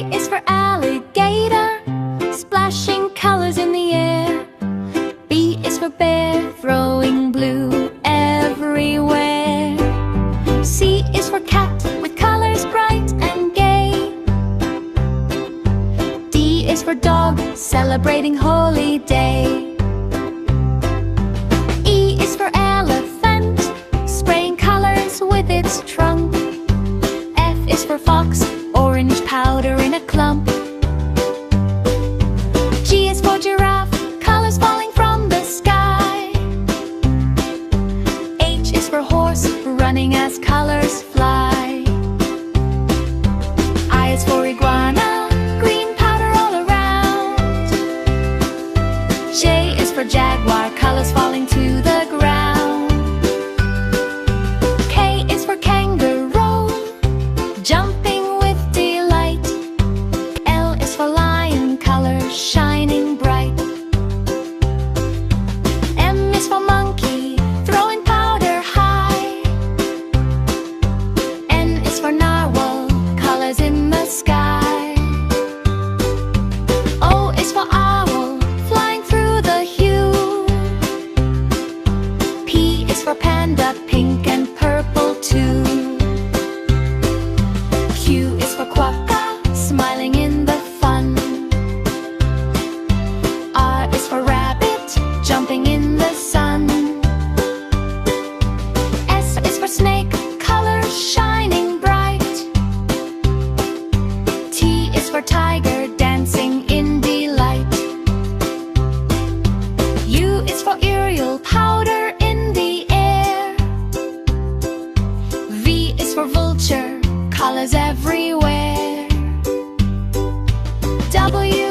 is for alligator, splashing colors in the air. B is for bear, throwing blue everywhere. C is for cat, with colors bright and gay. D is for dog, celebrating holy day. E is for elephant, spraying colors with its trunk. F is for fox, orange powder in a clump. G is for giraffe, colors falling from the sky. H is for horse, running as colors fly. I is for iguana, green powder all around. J is for jaguar, colors falling to the ground. K is for kangaroo, jumping with delight. L is for lion, colors shining bright. M is for monkey, throwing powder high. N is for narwhal, colors in the sky. O is for owl, flying through the hue. P is for panda, pink and purple too. Q is for quokka, smiling in the fun. R is for rabbit, jumping in the sun. S is for snake, colors shining bright. T is for tiger, dancing in delight. U is for Ariel, powder in the air. V is for vulture, colors everywhere. W